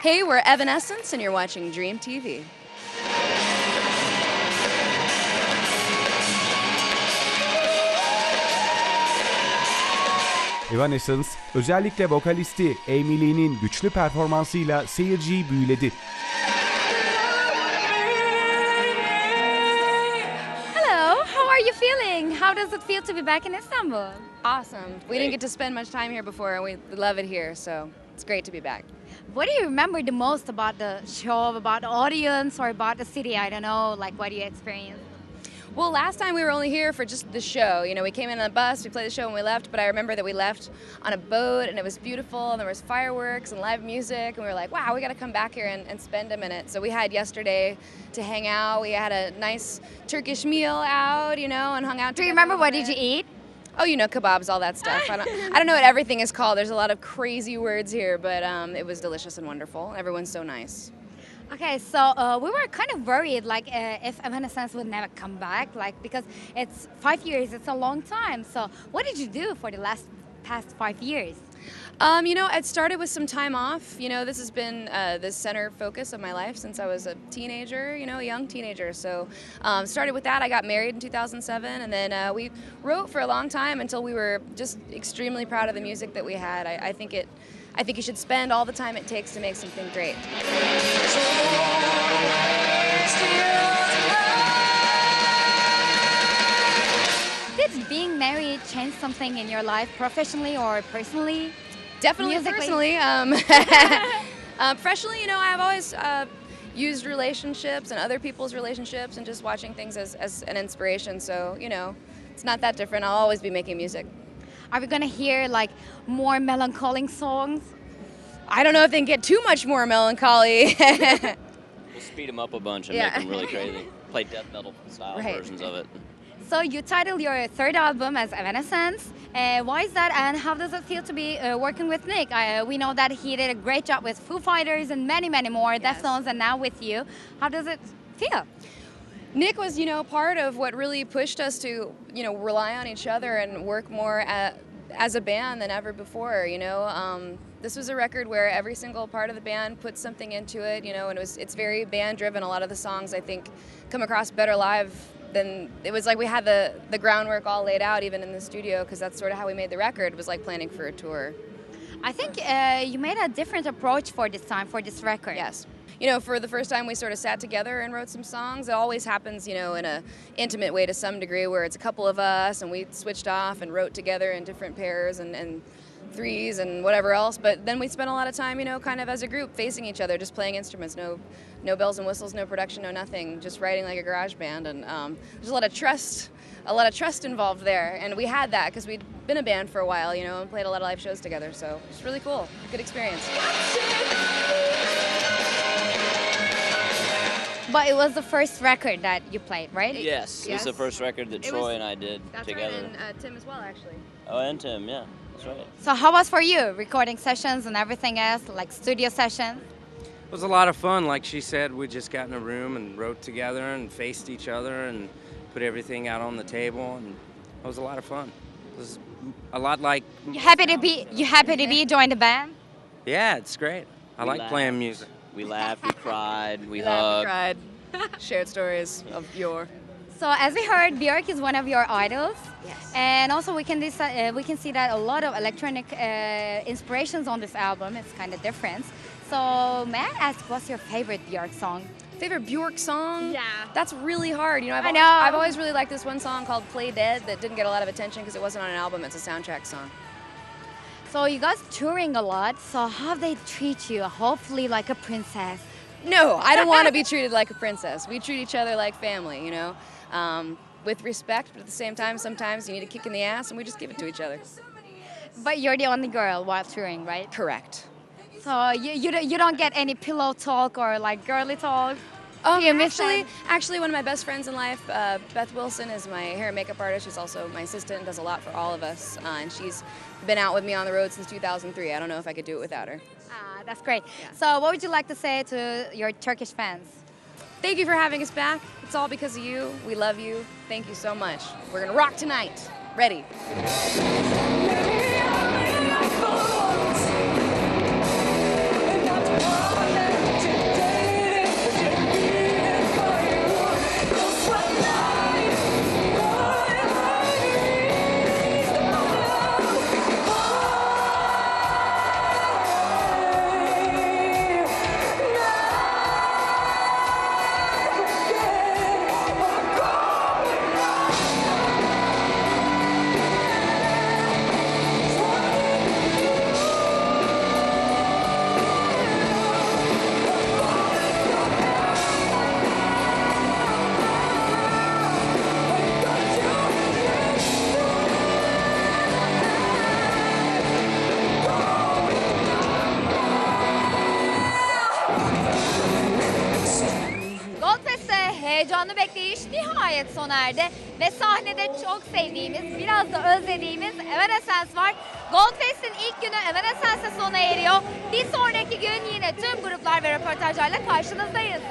Hey, we're Evanescence, and you're watching Dream TV. Evanescence, özellikle vokalisti Amy Lee'nin güçlü performansıyla seyirciyi büyüledi. Hello, how are you feeling? How does it feel to be back in Istanbul? Awesome. We didn't get to spend much time here before, and we love it here, so it's great to be back. What do you remember the most about the show, about the audience, or about the city? I don't know, like what do you experience? Well, last time we were only here for just the show. You know, we came in on a bus, we played the show, and we left. But I remember that we left on a boat, and it was beautiful, and there was fireworks and live music, and we were like, wow, we got to come back here and spend a minute. So we had yesterday to hang out. We had a nice Turkish meal out, you know, and hung out. Do you remember what did you eat? Oh, you know, kebabs, all that stuff. I don't know what everything is called. There's a lot of crazy words here, but it was delicious and wonderful. Everyone's so nice. Okay, so we were kind of worried, like if Evanescence would never come back, like because it's 5 years, it's a long time. So what did you do for the past 5 years? You know, it started with some time off. You know, this has been the center focus of my life since I was a teenager, you know, a young teenager. So started with that. I got married in 2007, and then we wrote for a long time until we were just extremely proud of the music that we had. I think you should spend all the time it takes to make something great. Did being married change something in your life, professionally or personally? Definitely Musically? personally. Professionally, you know, I've always used relationships and other people's relationships and just watching things as an inspiration. So, you know, it's not that different. I'll always be making music. Are we gonna hear like more melancholic songs? I don't know if they can get too much more melancholy. We'll speed them up a bunch and Yeah. make them really crazy. Play death metal style Right. versions of it. So you titled your third album as Evanescence. Why is that, and how does it feel to be working with Nick? We know that he did a great job with Foo Fighters and many, many more, Deftones, and now with you. How does it feel? Nick was, you know, part of what really pushed us to, you know, rely on each other and work more as a band than ever before, you know. This was a record where every single part of the band put something into it, you know, and it's very band driven. A lot of the songs, I think, come across better live than it was like we had the groundwork all laid out even in the studio, because that's sort of how we made the record. It was like planning for a tour. I think you made a different approach for this time, for this record. Yes. You know, for the first time we sort of sat together and wrote some songs. It always happens, you know, in a intimate way to some degree, where it's a couple of us and we switched off and wrote together in different pairs and threes and whatever else. But then we spent a lot of time, you know, kind of as a group facing each other, just playing instruments. No bells and whistles, no production, no nothing, just writing like a garage band. And there's a lot of trust involved there. And we had that because we'd been a band for a while, you know, and played a lot of live shows together. So it's really cool, good experience. But it was the first record that you played, right? Yes, it was the first record that Troy and I did That's together. right, and Tim as well, actually. Oh, and Tim, yeah, that's right. So how was for you, recording sessions and everything else, like studio sessions? It was a lot of fun. Like she said, we just got in a room and wrote together and faced each other and put everything out on the table, and it was a lot of fun. It was a lot like... You happy to be join the band? Yeah, it's great. I We like laughed. playing music. We laughed, we cried, we Laughed, hugged. cried, shared stories of yore. So as we heard, Björk is one of your idols. Yes. And also we can see that a lot of electronic inspirations on this album. It's kind of different. So may I ask, what's your favorite Björk song? Favorite Björk song? Yeah. That's really hard. You know, I know. I've always really liked this one song called Play Dead that didn't get a lot of attention because it wasn't on an album. It's a soundtrack song. So you guys touring a lot. So how they treat you? Hopefully like a princess. No, I don't want to be treated like a princess. We treat each other like family, you know, with respect, but at the same time, sometimes you need a kick in the ass, and we just give it to each other. But you're the only girl while touring, right? Correct. So you don't get any pillow talk or like girly talk? You miss them? Actually, one of my best friends in life, Beth Wilson, is my hair and makeup artist. She's also my assistant and does a lot for all of us. And she's been out with me on the road since 2003. I don't know if I could do it without her. That's great. Yeah. So what would you like to say to your Turkish fans? Thank you for having us back. It's all because of you. We love you. Thank you so much. We're going to rock tonight. Ready. Maybe I'm in my fault. And that's all heyecanlı bekleyiş nihayet sona erdi. Ve sahnede çok sevdiğimiz, biraz da özlediğimiz Evanescence var. Goldfest'in ilk günü Evanescence'e sona eriyor. Bir sonraki gün yine tüm gruplar ve röportajlarla karşınızdayız.